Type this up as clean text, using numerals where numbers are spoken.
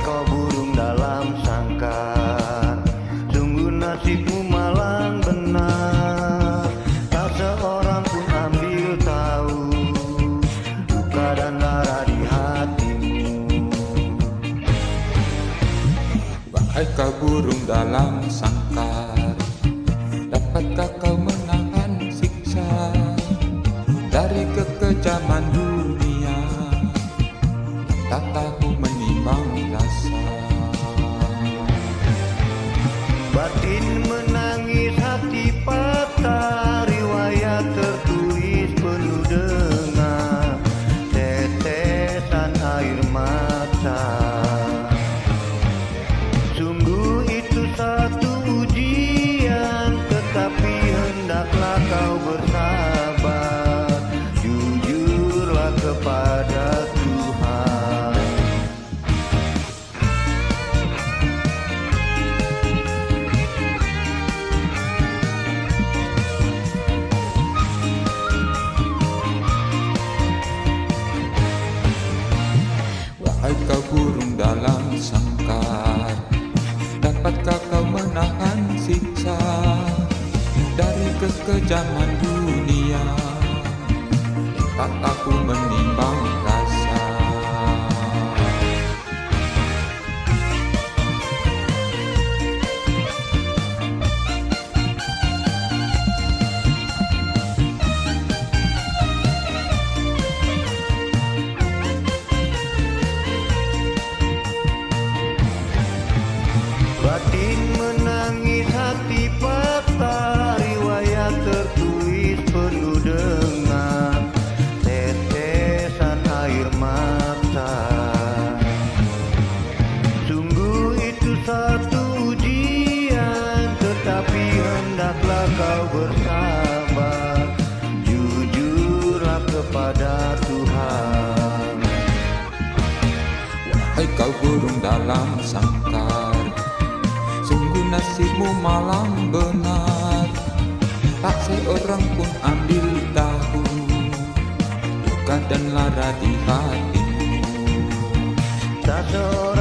kau burung dalam sangkar, sungguh nasibmu malang benar. Tak seorang pun ambil tahu duka dan lara di hatimu. Wahai kau burung dalam sangkar, dapatkah kau menahan siksa dari kekejaman dunia? Tak tahu menimbang rasa. Batin menangis, hati patah, riwayat tertulis penuh dengan tetesan air mata. Sungguh itu satu ujian, tetapi hendaklah kau bersabar. Jujurlah kepada Tuhan. Wahai kau burung dalam sangkar, dapatkah kau menahan siksa dari kekejaman dunia? Tak aku menimbang rasa. Batin menangis, hati patah, riwayat tertulis penuh dengan tetesan air mata. Sungguh itu satu ujian, tetapi hendaklah kau bersabar. Jujurlah kepada Tuhan. Wahai kau burung dalam sangkar, sungguh nasibmu malang benar. Tak seorang pun ambil tahu duka dan lara di hatimu. Tak seorang